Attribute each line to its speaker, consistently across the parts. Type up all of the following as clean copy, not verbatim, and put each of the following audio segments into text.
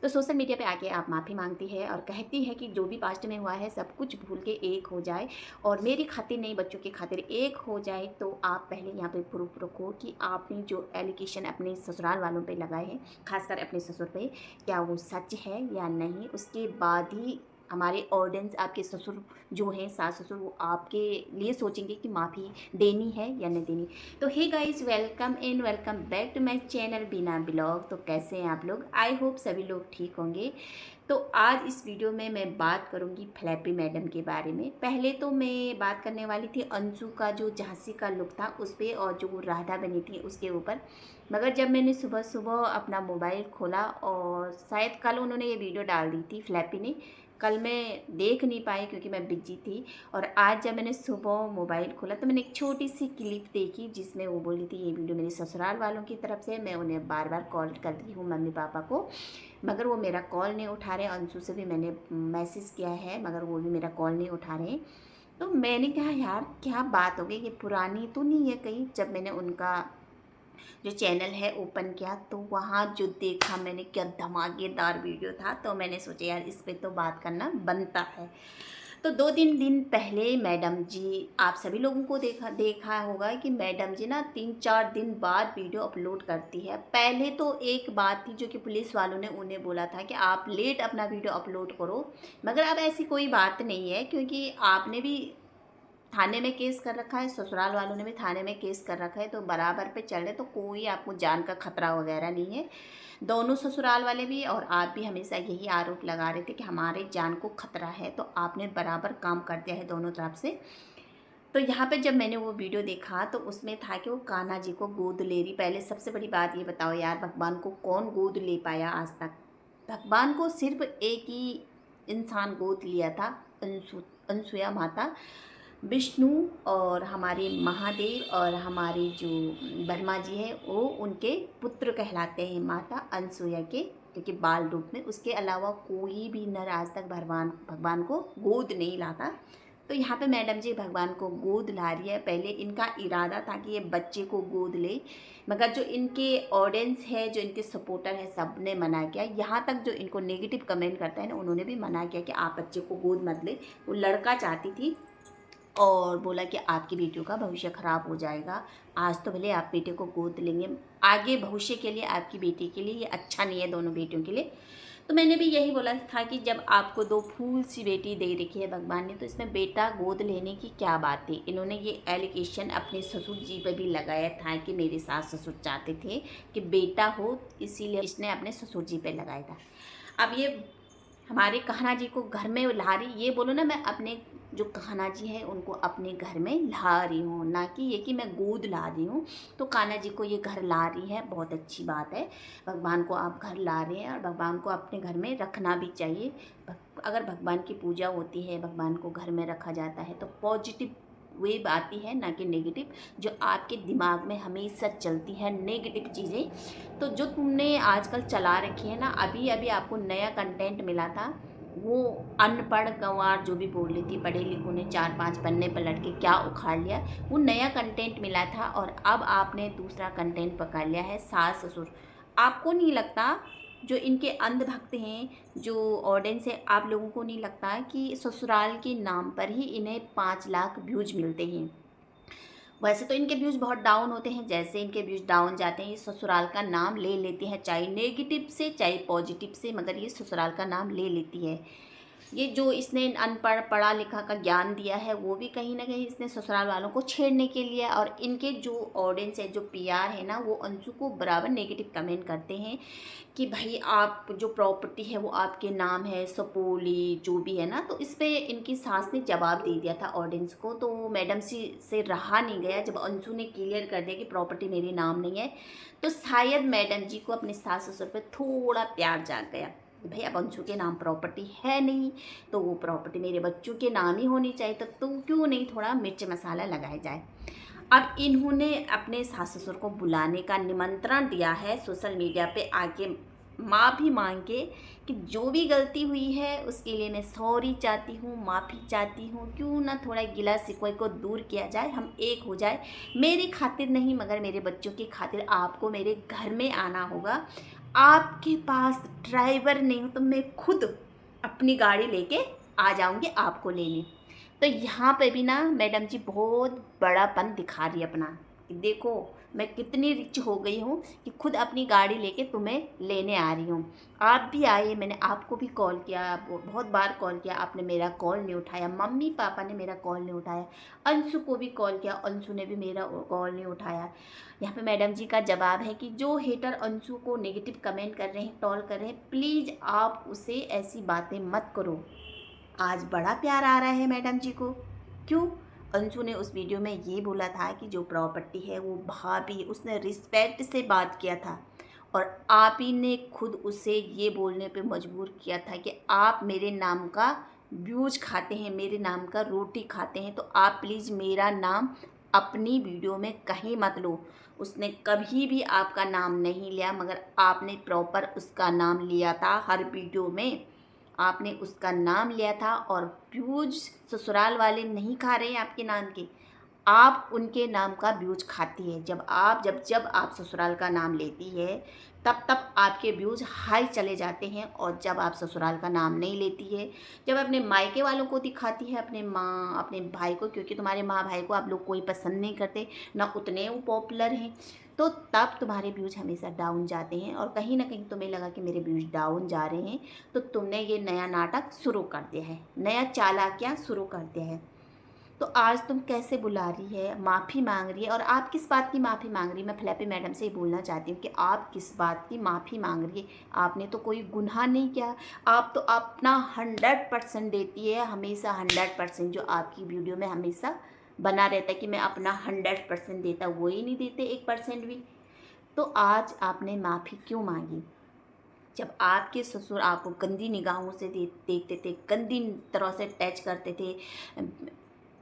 Speaker 1: तो social media पे आके आप माफ़ी मांगती है और कहती है कि जो भी पास्ट में हुआ है सब कुछ भूल के एक हो जाए और मेरी खातिर नहीं बच्चों की खातिर एक हो जाए। तो आप पहले यहाँ पे प्रूफ रखो कि आपने जो एलिगेशन अपने ससुराल वालों पे लगाए हैं, खासकर अपने ससुर पे, क्या वो सच है या नहीं। उसके बाद ही हमारे ऑडियंस, आपके ससुर जो हैं, सास ससुर, वो आपके लिए सोचेंगे कि माफ़ी देनी है या नहीं देनी। तो hey guys, welcome back to my channel Beena blog. तो कैसे हैं आप लोग? आई होप सभी लोग ठीक होंगे। तो आज इस वीडियो में मैं बात करूंगी फ्लैपी मैडम के बारे में। पहले तो मैं बात करने वाली थी अंशु का जो झांसी का लुक था उस पर और जो राधा बनी थी उसके ऊपर, मगर जब मैंने सुबह सुबह अपना मोबाइल खोला और शायद कल उन्होंने ये वीडियो डाल दी थी फ्लैपी ने, कल मैं देख नहीं पाई क्योंकि मैं बिजी थी। और आज जब मैंने सुबह मोबाइल खोला तो मैंने एक छोटी सी क्लिप देखी जिसमें वो बोली थी ये वीडियो मेरे ससुराल वालों की तरफ से, मैं उन्हें बार बार कॉल कर रही हूँ मम्मी पापा को, मगर वो मेरा कॉल नहीं उठा रहे। अंशु से भी मैंने मैसेज किया है मगर वो भी मेरा कॉल नहीं उठा रहे। तो मैंने कहा यार क्या बात हो गई, ये पुरानी तो नहीं है कहीं। जब मैंने उनका जो चैनल है ओपन किया तो वहाँ जो देखा मैंने, क्या धमाकेदार वीडियो था। तो मैंने सोचा यार इस पे तो बात करना बनता है। तो 2-3 दिन पहले मैडम जी, आप सभी लोगों को देखा होगा कि मैडम जी ना 3-4 दिन बाद वीडियो अपलोड करती है। पहले तो एक बात थी जो कि पुलिस वालों ने उन्हें बोला था कि आप लेट अपना वीडियो अपलोड करो, मगर अब ऐसी कोई बात नहीं है क्योंकि आपने भी थाने में केस कर रखा है, ससुराल वालों ने भी थाने में केस कर रखा है, तो बराबर पे चल रहे, तो कोई आपको जान का खतरा वगैरह नहीं है। दोनों ससुराल वाले भी और आप भी हमेशा यही आरोप लगा रहे थे कि हमारे जान को खतरा है, तो आपने बराबर काम कर दिया है दोनों तरफ से। तो यहाँ पे जब मैंने वो वीडियो देखा तो उसमें था कि वो कान्हा जी को गोद ले रही। पहले सबसे बड़ी बात ये बताओ यार, भगवान को कौन गोद ले पाया आज तक? भगवान को सिर्फ एक ही इंसान गोद लिया था, अनसुया माता। विष्णु और हमारे महादेव और हमारे जो वर्मा जी हैं वो उनके पुत्र कहलाते हैं माता अनसुया के, क्योंकि बाल रूप में। उसके अलावा कोई भी नर आज तक भगवान को गोद नहीं लाता। तो यहाँ पे मैडम जी भगवान को गोद ला रही है। पहले इनका इरादा था कि ये बच्चे को गोद ले, मगर जो इनके ऑडियंस है, जो इनके सपोर्टर है, सब ने मना किया। यहाँ तक जो इनको नेगेटिव कमेंट करते हैं ना, उन्होंने भी मना किया कि आप बच्चे को गोद मत ले। वो लड़का चाहती थी और बोला कि आपकी बेटियों का भविष्य खराब हो जाएगा। आज तो भले आप बेटे को गोद लेंगे, आगे भविष्य के लिए आपकी बेटी के लिए ये अच्छा नहीं है, दोनों बेटियों के लिए। तो मैंने भी यही बोला था कि जब आपको दो फूल सी बेटी दे रखी है भगवान ने, तो इसमें बेटा गोद लेने की क्या बात थी। इन्होंने ये एलिगेशन अपने ससुर जी पर भी लगाया था कि मेरे सास ससुर चाहते थे कि बेटा हो, इसीलिए इसने अपने ससुर जी पे लगाया था। अब ये हमारे कान्हा जी को घर में ला रही, ये बोलो ना मैं अपने जो कान्हा जी हैं उनको अपने घर में ला रही हूँ, ना कि ये कि मैं गोद ला रही हूँ। तो कान्हा जी को ये घर ला रही है, बहुत अच्छी बात है। भगवान को आप घर ला रहे हैं और भगवान को अपने घर में रखना भी चाहिए। अगर भगवान की पूजा होती है, भगवान को घर में रखा जाता है तो पॉजिटिव वेव आती है, ना कि नेगेटिव। जो आपके दिमाग में हमेशा चलती है नेगेटिव चीज़ें, तो जो तुमने आजकल चला रखी है ना, अभी अभी आपको नया कंटेंट मिला था, वो अनपढ़ गंवार जो भी बोल रही थी, पढ़े लिखों ने 4-5 पन्ने पलट के क्या उखाड़ लिया, वो नया कंटेंट मिला था। और अब आपने दूसरा कंटेंट पकड़ लिया है, सास ससुर। आपको नहीं लगता जो इनके अंधभक्त हैं, जो ऑडियंस है, आप लोगों को नहीं लगता कि ससुराल के नाम पर ही इन्हें 5 लाख व्यूज मिलते हैं? वैसे तो इनके व्यूज़ बहुत डाउन होते हैं, जैसे इनके व्यूज़ डाउन जाते हैं ये ससुराल का नाम ले लेती हैं, चाहे नेगेटिव से चाहे पॉजिटिव से, मगर ये ससुराल का नाम ले लेती है। ये जो इसने अनपढ़ पढ़ा लिखा का ज्ञान दिया है वो भी कहीं ना कहीं इसने ससुराल वालों को छेड़ने के लिए। और इनके जो ऑडियंस है, जो पीआर है ना, वो अंशु को बराबर नेगेटिव कमेंट करते हैं कि भाई आप जो प्रॉपर्टी है वो आपके नाम है, सपोली जो भी है ना। तो इस पे इनकी सास ने जवाब दे दिया था ऑडियंस को। तो मैडम से रहा नहीं गया जब अंशु ने क्लियर कर दिया कि प्रॉपर्टी मेरे नाम नहीं है, तो शायद मैडम जी को अपने सास ससुर पर थोड़ा प्यार जाग गया कि भाई अब अंशु के नाम प्रॉपर्टी है नहीं, तो वो प्रॉपर्टी मेरे बच्चों के नाम ही होनी चाहिए, तो क्यों नहीं थोड़ा मिर्च मसाला लगाया जाए। अब इन्होंने अपने सास ससुर को बुलाने का निमंत्रण दिया है सोशल मीडिया पे आके, माफ़ी मांग के कि जो भी गलती हुई है उसके लिए मैं सॉरी चाहती हूँ, माफ़ी चाहती हूँ। क्यों ना थोड़ा गिला शिकवे को दूर किया जाए, हम एक हो जाए। मेरी खातिर नहीं मगर मेरे बच्चों की खातिर आपको मेरे घर में आना होगा। आपके पास ड्राइवर नहीं हो तो मैं खुद अपनी गाड़ी लेके आ जाऊंगी आपको लेने। तो यहाँ पे भी ना मैडम जी बहुत बड़ापन दिखा रही है अपना, कि देखो मैं कितनी रिच हो गई हूँ कि खुद अपनी गाड़ी लेके तुम्हें लेने आ रही हूँ। आप भी आए, मैंने आपको भी कॉल किया, बहुत बार कॉल किया, आपने मेरा कॉल नहीं उठाया, मम्मी पापा ने मेरा कॉल नहीं उठाया, अंशु को भी कॉल किया, अंशु ने भी मेरा कॉल नहीं उठाया। यहाँ पे मैडम जी का जवाब है कि जो हेटर अंशु को नेगेटिव कमेंट कर रहे हैं, टॉल कर रहे हैं, प्लीज़ आप उसे ऐसी बातें मत करो। आज बड़ा प्यार आ रहा है मैडम जी को। क्यों? अंशु ने उस वीडियो में ये बोला था कि जो प्रॉपर्टी है वो भाभी, उसने रिस्पेक्ट से बात किया था, और आप ही ने खुद उसे ये बोलने पे मजबूर किया था कि आप मेरे नाम का व्यूज खाते हैं, मेरे नाम का रोटी खाते हैं, तो आप प्लीज़ मेरा नाम अपनी वीडियो में कहीं मत लो। उसने कभी भी आपका नाम नहीं लिया, मगर आपने प्रॉपर उसका नाम लिया था हर वीडियो में। आपने उसका नाम लिया था, और व्यूज ससुराल वाले नहीं खा रहे हैं आपके नाम के, आप उनके नाम का व्यूज खाती है। जब जब आप ससुराल का नाम लेती है तब तब आपके व्यूज हाई चले जाते हैं, और जब आप ससुराल का नाम नहीं लेती है, जब अपने मायके वालों को दिखाती है, अपने माँ अपने भाई को, क्योंकि तुम्हारे माँ भाई को आप लोग कोई पसंद नहीं करते, ना उतने वो पॉपुलर हैं, तो तब तुम्हारे व्यूज हमेशा डाउन जाते हैं। और कहीं ना कहीं तुम्हें लगा कि मेरे व्यूज डाउन जा रहे हैं, तो तुमने ये नया नाटक शुरू कर दिया है, नया चालाकियाँ शुरू कर दिया है। तो आज तुम कैसे बुला रही है, माफ़ी मांग रही है, और आप किस बात की माफ़ी मांग रही है? मैं फ्लैपी मैडम से ही बोलना चाहती हूँ कि आप किस बात की माफ़ी मांग रही है? आपने तो कोई गुनाह नहीं किया। आप तो अपना 100% देती है, हमेशा 100%, जो आपकी वीडियो में हमेशा बना रहता है कि मैं अपना 100% देता, वो ही नहीं देते 1% भी। तो आज आपने माफ़ी क्यों मांगी? जब आपके ससुर आपको गंदी निगाहों से देखते थे, गंदी तरह से टच करते थे,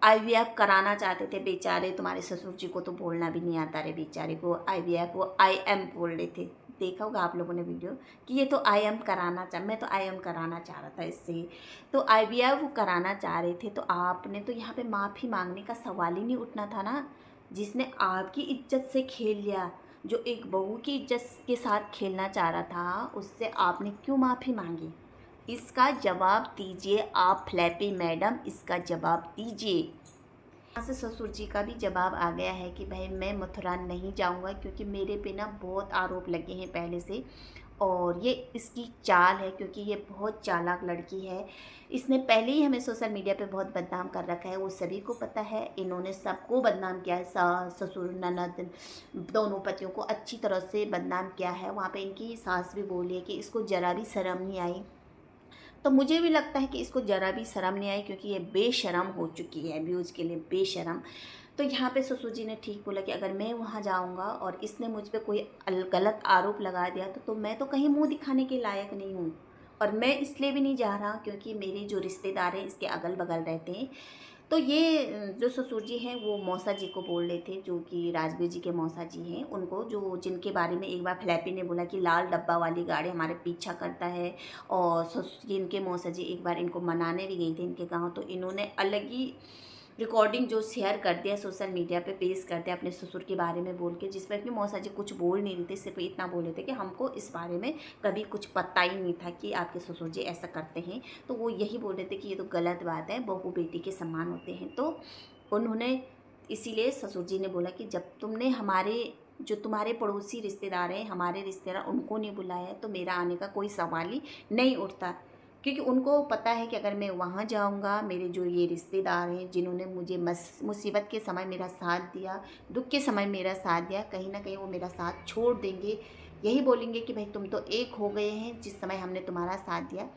Speaker 1: आईवीएफ कराना चाहते थे बेचारे, तुम्हारे ससुर जी को तो बोलना भी नहीं आता रे बेचारे को आईवीएफ, वो आई एम बोल रहे थे। देखा होगा आप लोगों ने वीडियो कि ये तो आई एम कराना चाह, मैं तो आई एम कराना चाह रहा था इससे, तो आईवीएफ वो कराना चाह रहे थे। तो आपने तो यहाँ पे माफ़ी मांगने का सवाल ही नहीं उठना था ना। जिसने आपकी इज्जत से खेल लिया, जो एक बहू की इज्जत के साथ खेलना चाह रहा था, उससे आपने क्यों माफ़ी मांगी? इसका जवाब दीजिए आप फ्लैपी मैडम, इसका जवाब दीजिए। यहाँ से ससुर जी का भी जवाब आ गया है कि भाई मैं मथुरा नहीं जाऊँगा, क्योंकि मेरे पे ना बहुत आरोप लगे हैं पहले से, और ये इसकी चाल है, क्योंकि ये बहुत चालाक लड़की है। इसने पहले ही हमें सोशल मीडिया पे बहुत बदनाम कर रखा है, वो सभी को पता है। इन्होंने सबको बदनाम किया है, सास ससुर ननद दोनों पतियों को अच्छी तरह से बदनाम किया है। वहाँ पे इनकी सास भी बोली है कि इसको ज़रा भी शर्म नहीं आई। तो मुझे भी लगता है कि इसको ज़रा भी शर्म नहीं आई, क्योंकि ये बेशर्म हो चुकी है, व्यूज़ के लिए बेशर्म। तो यहाँ पे ससुर जी ने ठीक बोला कि अगर मैं वहाँ जाऊँगा और इसने मुझ पे कोई गलत आरोप लगा दिया तो मैं तो कहीं मुंह दिखाने के लायक नहीं हूँ। और मैं इसलिए भी नहीं जा रहा क्योंकि मेरे जो रिश्तेदार हैं इसके अगल बगल रहते हैं। तो ये जो ससुर जी हैं वो मौसा जी को बोल रहे थे, जो कि राजवीर जी के मौसा जी हैं, उनको, जो जिनके बारे में एक बार फ्लैपी ने बोला कि लाल डब्बा वाली गाड़ी हमारे पीछा करता है। और इनके मौसा जी एक बार इनको मनाने भी गए थे इनके गाँव, तो इन्होंने अलग ही रिकॉर्डिंग जो शेयर कर दिया सोशल मीडिया पे, पेश कर दिया अपने ससुर के बारे में बोल के, जिसमें कि मौसा जी कुछ बोल नहीं रहे थे, सिर्फ इतना बोले थे कि हमको इस बारे में कभी कुछ पता ही नहीं था कि आपके ससुर जी ऐसा करते हैं। तो वो यही बोल रहे थे कि ये तो गलत बात है, बहू बेटी के समान होते हैं। तो उन्होंने इसीलिए ससुर जी ने बोला कि जब तुमने हमारे जो तुम्हारे पड़ोसी रिश्तेदार हैं, हमारे रिश्तेदार, उनको नहीं बुलाया है तो मेरा आने का कोई सवाल ही नहीं उठता। क्योंकि उनको पता है कि अगर मैं वहाँ जाऊँगा, मेरे जो ये रिश्तेदार हैं जिन्होंने मुझे मुसीबत के समय मेरा साथ दिया, दुःख के समय मेरा साथ दिया, कहीं न कहीं वो मेरा साथ छोड़ देंगे। यही बोलेंगे कि भाई तुम तो एक हो गए हैं, जिस समय हमने तुम्हारा साथ दिया,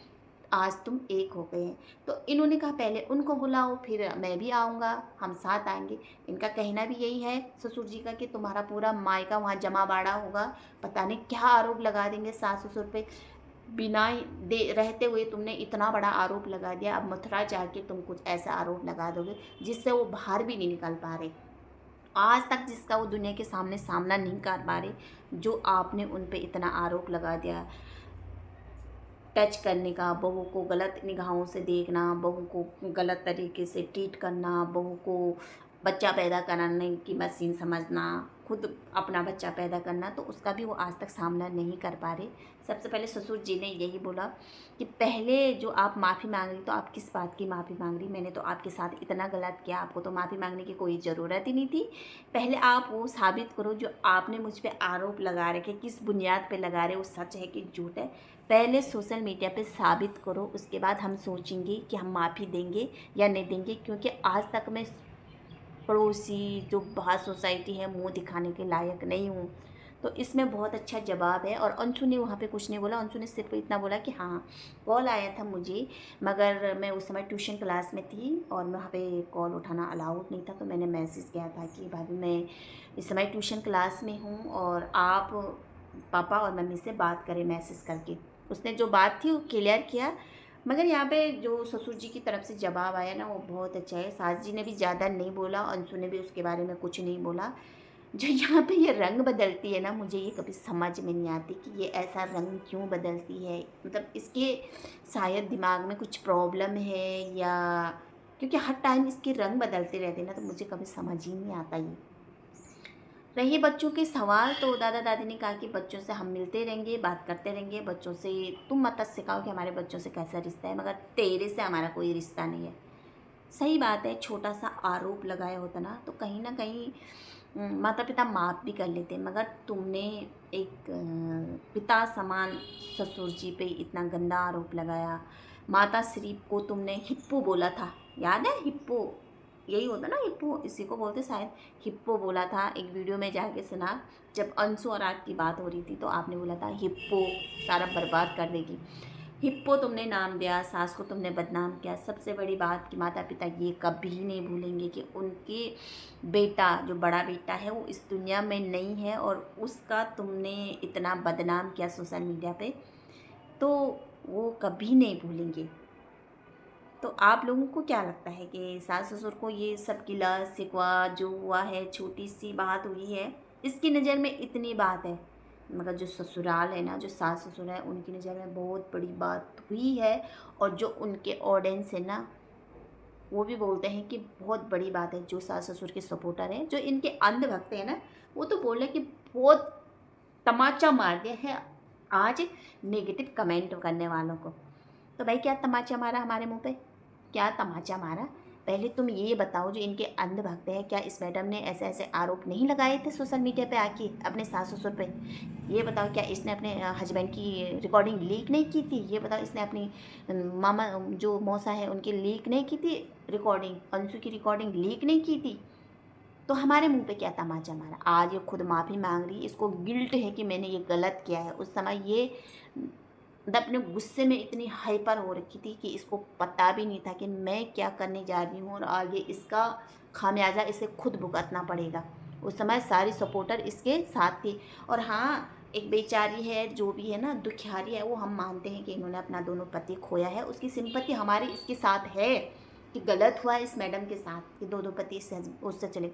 Speaker 1: आज तुम एक हो गए हैं। तो इन्होंने कहा पहले उनको बुलाओ, फिर मैं भी आऊँगा, हम साथ आएँगे। इनका कहना भी यही है ससुर जी का कि तुम्हारा पूरा मायका वहाँ जमा बाड़ा होगा, पता नहीं क्या आरोप लगा देंगे सास-ससुर पे। बिना दे रहते हुए तुमने इतना बड़ा आरोप लगा दिया, अब मथुरा जाके तुम कुछ ऐसा आरोप लगा दोगे जिससे वो बाहर भी नहीं निकल पा रहे। आज तक जिसका वो दुनिया के सामने सामना नहीं कर पा रहे, जो आपने उन पे इतना आरोप लगा दिया, टच करने का, बहू को गलत निगाहों से देखना, बहू को गलत तरीके से ट्रीट करना, बहू को बच्चा पैदा कराने की मशीन समझना, खुद अपना बच्चा पैदा करना, तो उसका भी वो आज तक सामना नहीं कर पा रहे। सबसे पहले ससुर जी ने यही बोला कि पहले जो आप माफ़ी मांग रही, तो आप किस बात की माफ़ी मांग रही? मैंने तो आपके साथ इतना गलत किया, आपको तो माफ़ी मांगने की कोई ज़रूरत ही नहीं थी। पहले आप वो साबित करो जो आपने मुझ पे आरोप लगा रखे, किस बुनियाद पे लगा रहे, वो सच है कि झूठ है। पहले सोशल मीडिया पे साबित करो, उसके बाद हम सोचेंगे कि हम माफ़ी देंगे या नहीं देंगे। क्योंकि आज तक मैं पड़ोसी जो बाहर सोसाइटी है मुंह दिखाने के लायक नहीं हूँ। तो इसमें बहुत अच्छा जवाब है। और अंशु ने वहाँ पे कुछ नहीं बोला, अंशु ने सिर्फ इतना बोला कि हाँ कॉल आया था मुझे, मगर मैं उस समय ट्यूशन क्लास में थी और वहाँ पे कॉल उठाना अलाउड नहीं था। तो मैंने मैसेज किया था कि भाभी मैं इस समय ट्यूशन क्लास में हूँ और आप पापा और मम्मी से बात करें मैसेज करके। उसने जो बात थी वो क्लियर किया। मगर यहाँ पे जो ससुर जी की तरफ से जवाब आया ना वो बहुत अच्छा है। सास जी ने भी ज़्यादा नहीं बोला, अंशु ने भी उसके बारे में कुछ नहीं बोला। जो यहाँ पे ये रंग बदलती है ना, मुझे ये कभी समझ में नहीं आती कि ये ऐसा रंग क्यों बदलती है। मतलब इसके शायद दिमाग में कुछ प्रॉब्लम है या, क्योंकि हर टाइम इसके रंग बदलते रहते हैं ना, तो मुझे कभी समझ ही नहीं आता ये। रही बच्चों के सवाल, तो दादा दादी ने कहा कि बच्चों से हम मिलते रहेंगे, बात करते रहेंगे, बच्चों से तुम मत सिखाओ कि हमारे बच्चों से कैसा रिश्ता है, मगर तेरे से हमारा कोई रिश्ता नहीं है। सही बात है, छोटा सा आरोप लगाया होता ना तो कहीं ना कहीं माता पिता माफ़ भी कर लेते, मगर तुमने एक पिता समान ससुर जी पे इतना गंदा आरोप लगाया। माता श्री को तुमने हिप्पो बोला था, याद है? हिप्पो यही होता ना, हिप्पो इसी को बोलते शायद। हिप्पो बोला था, एक वीडियो में जाके सुना, जब अंशु और आग की बात हो रही थी तो आपने बोला था हिप्पो सारा बर्बाद कर देगी। हिप्पो तुमने नाम दिया, सास को तुमने बदनाम किया। सबसे बड़ी बात कि माता पिता ये कभी नहीं भूलेंगे कि उनके बेटा जो बड़ा बेटा है वो इस दुनिया में नहीं है और उसका तुमने इतना बदनाम किया सोशल मीडिया पे, तो वो कभी नहीं भूलेंगे। तो आप लोगों को क्या लगता है कि सास ससुर को ये सब गिला शिकवा जो हुआ है, छोटी सी बात हुई है, इसकी नज़र में इतनी बात है, मगर जो ससुराल है ना, जो सास ससुर है, उनकी नज़र में बहुत बड़ी बात हुई है। और जो उनके ऑडियंस है ना, वो भी बोलते हैं कि बहुत बड़ी बात है। जो सास ससुर के सपोर्टर हैं, जो इनके अंधभक्त हैं ना, वो तो बोल रहे हैं कि बहुत तमाचा मार दिया है आज नेगेटिव कमेंट करने वालों को। तो भाई क्या तमाचा मारा हमारे मुंह पे? क्या तमाचा मारा? पहले तुम ये बताओ, जो इनके अंधभक्त है, क्या इस मैडम ने ऐसे ऐसे आरोप नहीं लगाए थे सोशल मीडिया पे आके अपने सास ससुर पे? ये बताओ, क्या इसने अपने हस्बैंड की रिकॉर्डिंग लीक नहीं की थी? ये बताओ, इसने अपनी मामा जो मौसा है उनकी लीक नहीं की थी रिकॉर्डिंग? अंशु की रिकॉर्डिंग लीक नहीं की थी? तो हमारे मुंह पे क्या तमाचा मारा? आज ये खुद माफ़ी मांग रही है, इसको गिल्ट है कि मैंने ये गलत किया है। उस समय ये अपने गुस्से में इतनी हाइपर हो रखी थी कि इसको पता भी नहीं था कि मैं क्या करने जा रही हूँ और आगे इसका खामियाजा इसे खुद भुगतना पड़ेगा। उस समय सारी सपोर्टर इसके साथ थी। और हाँ, एक बेचारी है जो भी है ना, दुखियारी है, वो हम मानते हैं कि इन्होंने अपना दोनों पति खोया है, उसकी सिंपत्ति हमारी इसके साथ है कि गलत हुआ है इस मैडम के साथ कि दो पति उससे चले।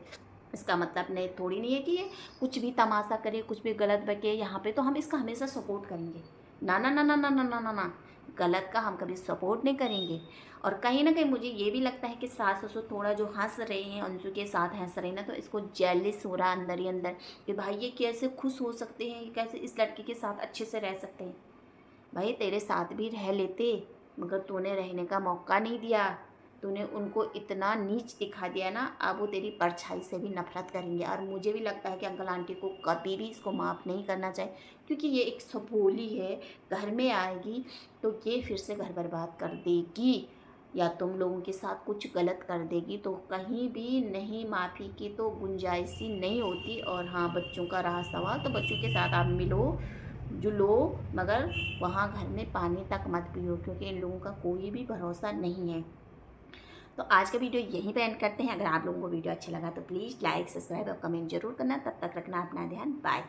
Speaker 1: इसका मतलब नहीं थोड़ी नहीं है कि ये कुछ भी तमाशा करे, कुछ भी गलत बके, यहाँ पे तो हम इसका हमेशा सपोर्ट करेंगे। ना ना ना ना ना ना ना ना ना, गलत का हम कभी सपोर्ट नहीं करेंगे। और कहीं ना कहीं मुझे ये भी लगता है कि सास ससुर थोड़ा जो हंस रहे हैं, अंशु के साथ हंस रहे हैं ना, तो इसको जेलिस हो रहा है अंदर ही अंदर कि भाई ये कैसे खुश हो सकते हैं, ये कैसे इस लड़के के साथ अच्छे से रह सकते हैं। भाई तेरे साथ भी रह लेते, मगर तूने रहने का मौका नहीं दिया। तूने उनको इतना नीच दिखा दिया ना, अब वो तेरी परछाई से भी नफरत करेंगे। और मुझे भी लगता है कि अंकल आंटी को कभी भी इसको माफ़ नहीं करना चाहिए, क्योंकि ये एक सपोली है, घर में आएगी तो ये फिर से घर बर्बाद कर देगी या तुम लोगों के साथ कुछ गलत कर देगी। तो कहीं भी नहीं, माफ़ी की तो गुंजाइश ही नहीं होती। और हाँ, बच्चों का रहा सवाल, तो बच्चों के साथ आप मिलो जुलो, मगर वहाँ घर में पानी तक मत पियो, क्योंकि इन लोगों का कोई भी भरोसा नहीं है। तो आज का वीडियो यहीं पे एंड करते हैं। अगर आप लोगों को वीडियो अच्छा लगा तो प्लीज़ लाइक, सब्सक्राइब और कमेंट जरूर करना। तब तक रखना अपना ध्यान। बाय।